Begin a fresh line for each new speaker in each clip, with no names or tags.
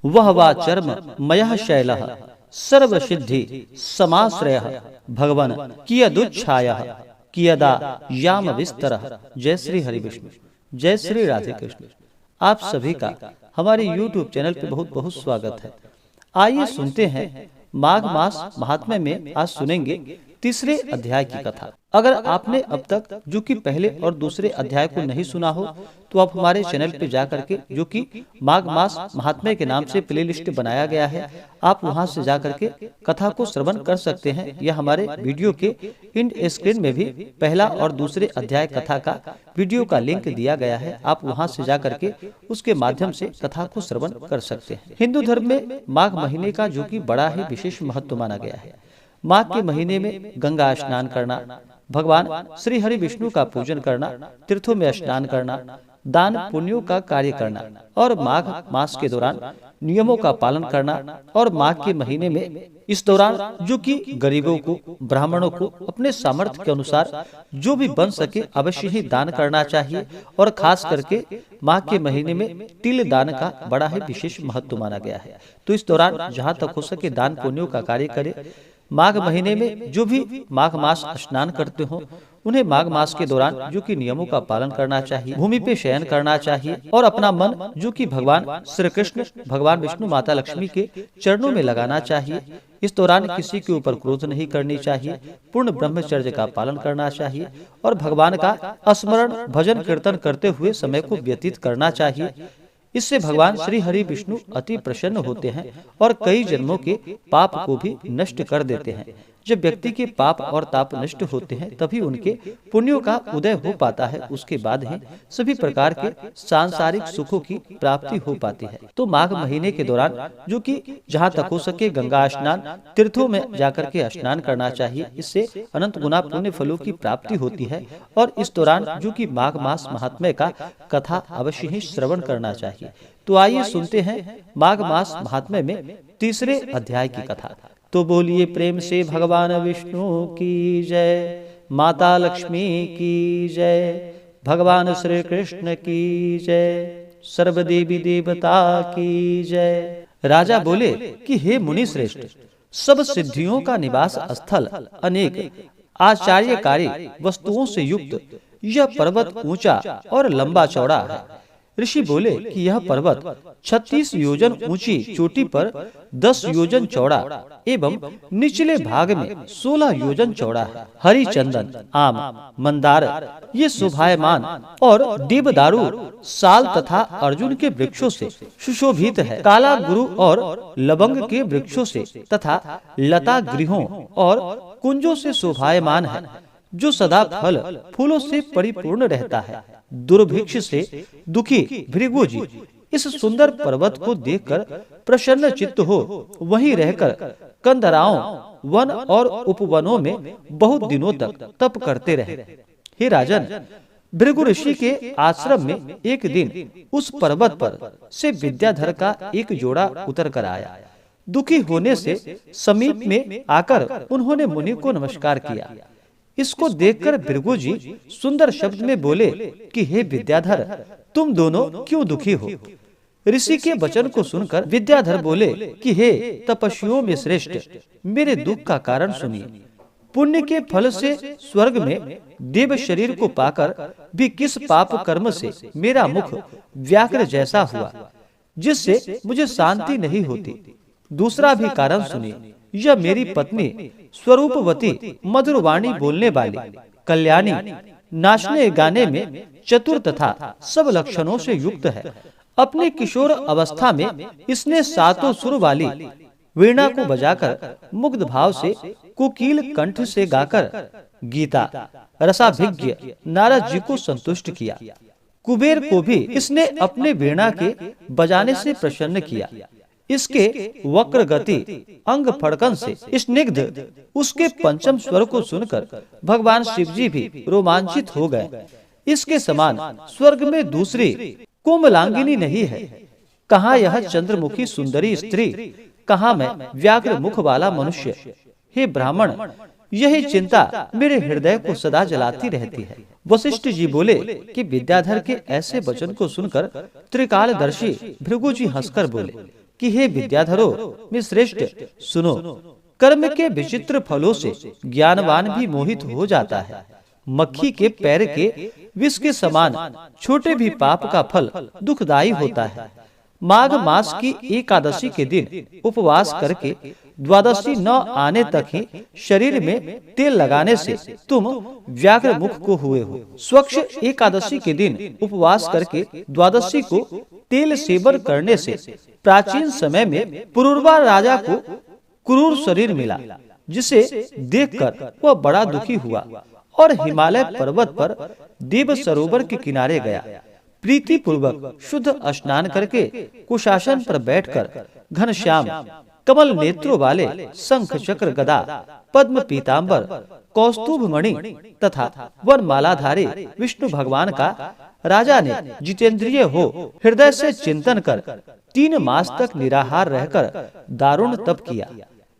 वह वा चर्म मयः शैलः सर्व सिद्धि समाश्रयः भगवन कियदुच्छायः कियदा याम विस्तरः। जय श्री हरि विष्णु, जय श्री राधे कृष्ण। आप सभी का हमारे YouTube चैनल पे बहुत बहुत स्वागत है। आइए सुनते हैं माघ मास महात्म्य में आज सुनेंगे तीसरे अध्याय की कथा। अगर आपने अब तक जो कि पहले और दूसरे अध्याय को नहीं सुना हो तो आप हमारे चैनल पे जा करके, जो कि माघ मास महात्म्य के नाम से प्लेलिस्ट बनाया गया है, आप वहां से जा करके कथा को श्रवण कर सकते हैं। यह हमारे वीडियो के इंड स्क्रीन में भी पहला और दूसरे अध्याय कथा का वीडियो का लिंक दिया गया है। आप वहां से जा करके उसके माध्यम से कथा को श्रवण कर सकते हैं। हिंदू धर्म में माघ महीने का जो कि बड़ा ही विशेष महत्व माना गया है। माघ के महीने में गंगा स्नान करना, भगवान श्री हरि विष्णु का पूजन करना, तीर्थों में स्नान करना, दान पुण्यों का कार्य करना और माघ मास के दौरान नियमों का पालन करना और माघ के महीने में इस दौरान जो कि गरीबों को, ब्राह्मणों को अपने सामर्थ्य के अनुसार जो भी बन सके अवश्य ही दान करना चाहिए। और खास करके माघ के महीने में तिल दान का बड़ा ही विशेष महत्व माना गया है। तो इस दौरान जहाँ तक हो सके दान पुण्यों का कार्य करे। माघ महीने में जो भी माघ मास स्नान करते हो उन्हें माघ मास के दौरान जो कि नियमों का पालन करना चाहिए, भूमि पे शयन करना चाहिए और अपना मन जो कि भगवान श्री कृष्ण, भगवान विष्णु, माता लक्ष्मी के चरणों में लगाना चाहिए। इस दौरान किसी के ऊपर क्रोध नहीं करनी चाहिए, पूर्ण ब्रह्मचर्य का पालन करना चाहिए और भगवान का स्मरण भजन कीर्तन करते हुए समय को व्यतीत करना चाहिए। इससे भगवान श्री हरि विष्णु अति प्रसन्न होते हैं और कई जन्मों के पाप को भी नष्ट कर देते हैं। जब व्यक्ति के पाप और ताप नष्ट होते हैं तभी उनके पुण्यों का उदय हो पाता है। उसके बाद ही सभी प्रकार के सांसारिक सुखों की प्राप्ति हो पाती है। तो माघ महीने के दौरान जो कि जहाँ तक हो सके गंगा स्नान, तीर्थों में जाकर के स्नान करना चाहिए। इससे अनंत गुना पुण्य फलों की प्राप्ति होती है। और इस दौरान जो कि माघ मास महात्म्य का कथा अवश्य ही श्रवण करना चाहिए। तो आइए सुनते हैं माघ मास महात्म्य में तीसरे अध्याय की कथा। तो बोलिए प्रेम से भगवान विष्णु की जय, माता लक्ष्मी की जय, भगवान श्री कृष्ण की जय, सर्व देवी देवता की जय। राजा बोले कि हे मुनि श्रेष्ठ, सब सिद्धियों का निवास स्थल, अनेक आश्चर्यकारी वस्तुओं से युक्त यह पर्वत ऊंचा और लंबा चौड़ा है। ऋषि बोले कि यह पर्वत 36 योजन ऊंची चोटी पर 10 योजन चौड़ा एवं निचले भाग में 16 योजन चौड़ा है। हरि चंदन, आम, मंदार ये शोभायमान और देवदारू, साल तथा अर्जुन के वृक्षों से सुशोभित है। काला गुरु और लवंग के वृक्षों से तथा लता गृहों और कुंजों से शोभायमान है, जो सदा फल फूलों से परिपूर्ण रहता है। दुर्भिक्ष से दुखी भृगु जी इस सुंदर पर्वत को देखकर प्रसन्न चित्त हो वहीं रहकर कंदराओं, वन और उपवनों में बहुत दिनों तक तप करते रहे। हे राजन, भृगु ऋषि के आश्रम में एक दिन उस पर्वत पर से विद्याधर का एक जोड़ा उतर कर आया। दुखी होने से समीप में आकर उन्होंने मुनि को नमस्कार किया। इसको देखकर भृगु जी सुंदर शब्द में बोले कि हे विद्याधर, तुम दोनों क्यों दुखी हो? ऋषि के वचन को सुनकर विद्याधर बोले कि हे तपस्वियों में श्रेष्ठ, मेरे दुख का कारण सुनिए। पुण्य के फल से स्वर्ग में देव शरीर को पाकर भी किस पाप कर्म से मेरा मुख व्याघ्र जैसा हुआ, जिससे मुझे शांति नहीं होती। दूसरा भी कारण सुनिए। यह मेरी पत्नी स्वरूपवती, मधुर वाणी बोलने वाली, कल्याणी, नाचने गाने में चतुर तथा सब लक्षणों से युक्त है। अपने किशोर अवस्था में इसने सातों सुर वाली वीणा को बजाकर मुग्ध भाव से कोकिल कंठ से गाकर गीता रसाभिज्ञ नारद जी को संतुष्ट किया। कुबेर को भी इसने अपने वीणा के बजाने से प्रसन्न किया। इसके वक्र गति, अंग फड़कन से स्निग्ध उसके पंचम स्वर को सुनकर भगवान शिव जी भी रोमांचित हो गए। इसके समान स्वर्ग में दूसरी कोमलांगिनी नहीं है। कहाँ यह चंद्रमुखी सुंदरी स्त्री, कहाँ मैं व्याघ्र मुख वाला मनुष्य। हे ब्राह्मण, यही चिंता मेरे हृदय को सदा जलाती रहती है। वशिष्ठ जी बोले कि विद्याधर के ऐसे वचन को सुनकर त्रिकालदर्शी भृगु जी हंसकर बोले कि हे विद्याधरो में श्रेष्ठ सुनो, कर्म के विचित्र फलों से ज्ञानवान भी मोहित हो जाता है। मक्खी के पैर के विष के समान छोटे भी पाप का फल दुखदायी होता है। माघ मास की एकादशी के दिन उपवास करके द्वादशी न आने तक ही शरीर में तेल लगाने से तुम व्याघ्र मुख को हुए हो। स्वच्छ एकादशी के दिन उपवास करके द्वादशी को तेल सेवन करने से प्राचीन समय में पुरुरवा राजा को क्रूर शरीर मिला, जिसे देखकर वह बड़ा दुखी हुआ और हिमालय पर्वत पर देव सरोवर के किनारे गया। प्रीति पूर्वक शुद्ध स्नान करके कुशासन पर बैठकर घनश्याम कमल नेत्रों वाले शंख चक्र गदा पद्म पीतांबर कौस्तुभ मणि तथा वनमालाधारी विष्णु भगवान का राजा ने जितेंद्रिय हो हृदय से चिंतन कर 3 मास तक निराहार रहकर दारुण तप किया।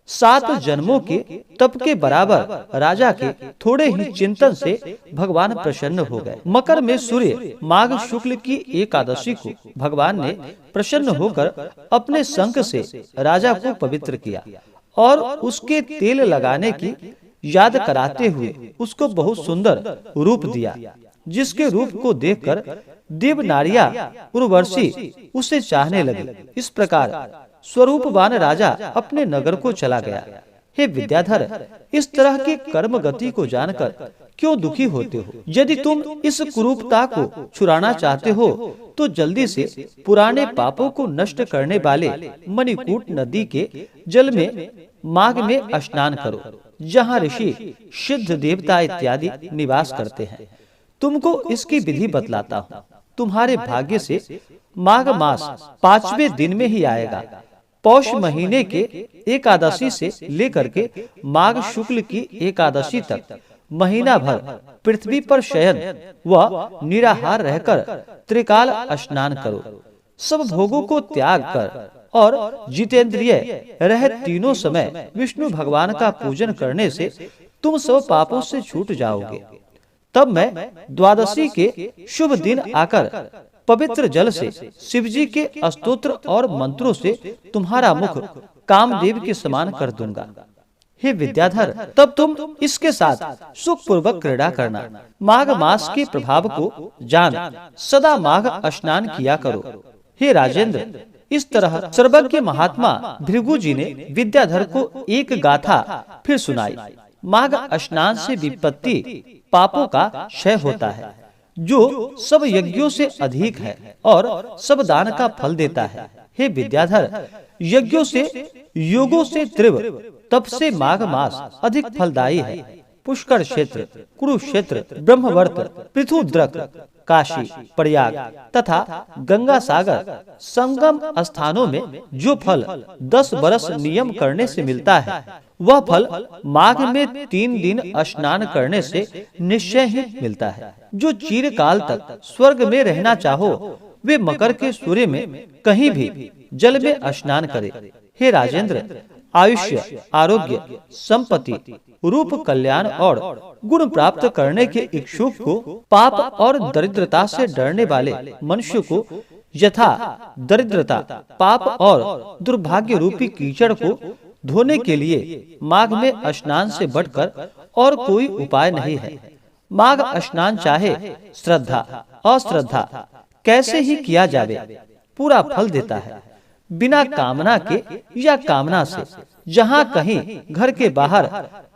7 जन्मों के तप के बराबर राजा के थोड़े ही चिंतन से भगवान प्रसन्न हो गए। मकर में सूर्य माघ शुक्ल की एकादशी को भगवान ने प्रसन्न होकर अपने शंख से राजा को पवित्र किया और उसके तेल लगाने की याद कराते हुए उसको बहुत सुंदर रूप दिया, जिसके रूप को देखकर देव नारिया उर्वशी उसे चाहने लगे। इस प्रकार स्वरूपवान राजा अपने नगर को चला गया। हे विद्याधर, इस तरह की कर्म गति को जानकर क्यों दुखी होते हो? यदि तुम इस कुरूपता को छुड़ाना चाहते हो तो जल्दी से पुराने पापों को नष्ट करने वाले मणिकूट नदी के जल में माघ में स्नान करो, जहाँ ऋषि सिद्ध देवता इत्यादि निवास करते हैं। तुमको इसकी विधि बतलाता हूँ। तुम्हारे भाग्य से माघ मास 5वें दिन में ही आएगा। पौष महीने के एकादशी से लेकर के माघ शुक्ल की एकादशी तक महीना भर पृथ्वी पर शयन व निराहार रहकर त्रिकाल स्नान करो। सब भोगों को त्याग कर और जितेंद्रिय रह तीनों समय विष्णु भगवान का पूजन करने से तुम सब पापों से छूट जाओगे। तब मैं द्वादशी के शुभ दिन आकर पवित्र जल से शिवजी के स्तोत्र और मंत्रों से तुम्हारा मुख कामदेव के समान कर दूंगा। हे विद्याधर, तब तुम इसके साथ सुख पूर्वक क्रीड़ा करना। माघ मास के प्रभाव को जान सदा माघ स्नान किया करो। हे राजेंद्र, इस तरह सर्वज्ञ महात्मा भृगु जी ने विद्याधर को एक गाथा फिर सुनाई। माघ स्नान से विपत्ति पापों का क्षय होता है, जो सब यज्ञों से अधिक है और सब दान का फल देता है। हे विद्याधर, यज्ञों से योगों से तीव्र तप से माघ मास अधिक फलदायी है। पुष्कर क्षेत्र, कुरुक्षेत्र, ब्रह्मवर्त, पृथुद्रक, काशी, प्रयाग तथा गंगा सागर संगम स्थानों में जो फल 10 बरस नियम करने से मिलता है, वह फल माघ में 3 दिन स्नान करने से निश्चय ही मिलता है। जो चिरकाल तक स्वर्ग में रहना चाहो, वे मकर के सूर्य में कहीं भी जल में स्नान करे। हे राजेंद्र, आयुष्य, आरोग्य, संपत्ति, रूप, कल्याण और गुण प्राप्त करने के इच्छुक को पाप और दरिद्रता से डरने वाले मनुष्य को यथा दरिद्रता, पाप और दुर्भाग्य रूपी कीचड़ को धोने के लिए माघ में स्नान से बढ़कर और कोई उपाय नहीं है। माघ स्नान चाहे श्रद्धा अश्रद्धा कैसे ही किया जावे, पूरा फल देता है। बिना कामना के या कामना से जहाँ कहीं घर के बाहर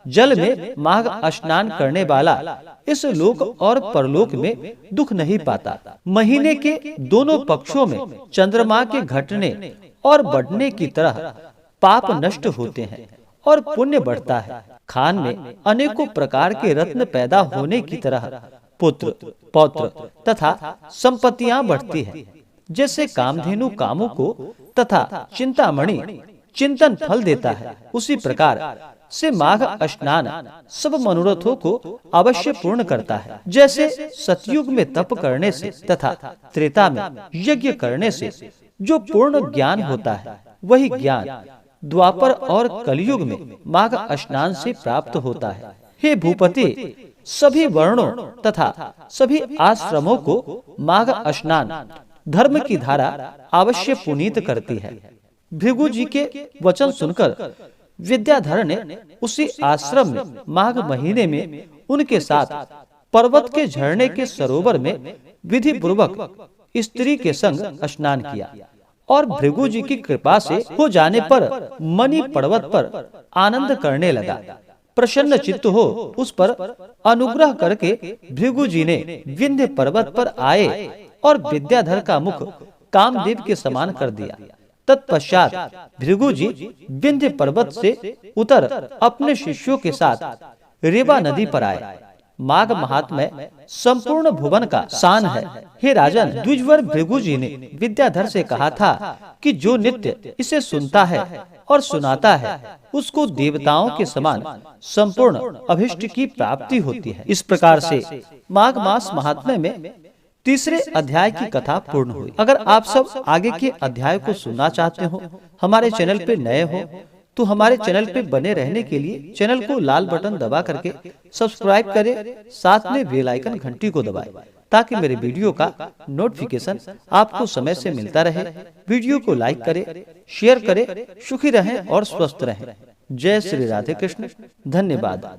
जल में माघ स्नान करने वाला इस लोक और परलोक में दुख नहीं पाता। महीने के दोनों पक्षों में चंद्रमा के घटने और बढ़ने की तरह पाप नष्ट होते हैं और पुण्य बढ़ता है। खान में अनेकों प्रकार के रत्न पैदा होने की तरह पुत्र, पौत्र तथा संपत्तियां बढ़ती हैं। जैसे कामधेनु कामों को तथा चिंतामणि चिंतन फल देता है, उसी प्रकार से माघ स्नान सब मनोरथों को अवश्य पूर्ण करता है। जैसे सतयुग में तप करने से तथा त्रेता में यज्ञ करने से जो पूर्ण ज्ञान होता है, वही ज्ञान द्वापर और कलयुग में माघ स्नान से प्राप्त होता है। हे भूपति, सभी वर्णों तथा सभी आश्रमों को माघ स्नान धर्म की धारा अवश्य पुनीत करती है। भृगु जी के वचन सुनकर विद्याधर ने उसी आश्रम में माघ महीने में उनके साथ पर्वत के झरने के सरोवर में विधि पूर्वक स्त्री के संग स्नान किया और भृगु जी की कृपा से हो जाने पर मणि पर्वत पर आनंद करने लगा। प्रसन्न चित्त हो उस पर अनुग्रह करके भृगु जी ने विंध्य पर्वत पर आए और विद्याधर का मुख कामदेव के समान कर दिया। तत्पश्चात भृगु जी विंध्य पर्वत से उतर अपने शिष्यों के साथ रेवा नदी पर आए। माघ महात्म्य संपूर्ण भुवन का शान है। हे राजन, द्विजवर भृगु जी ने विद्याधर से कहा था कि जो नित्य इसे सुनता है और सुनाता है उसको देवताओं के समान संपूर्ण अभिष्ट की प्राप्ति होती है। इस प्रकार से माघ मास महात्म्य में तीसरे अध्याय की कथा पूर्ण हुई। अगर आप सब आगे के अध्याय को सुनना चाहते हो, हमारे चैनल पे नए हो तो हमारे चैनल पे बने रहने के लिए चैनल को लाल बटन दबा करके सब्सक्राइब करें, साथ में बेल आइकन घंटी को दबाएं ताकि मेरे वीडियो का नोटिफिकेशन आपको समय से मिलता रहे। वीडियो को लाइक करें, शेयर करें। सुखी रहें और स्वस्थ रहें। जय श्री राधे कृष्ण। धन्यवाद।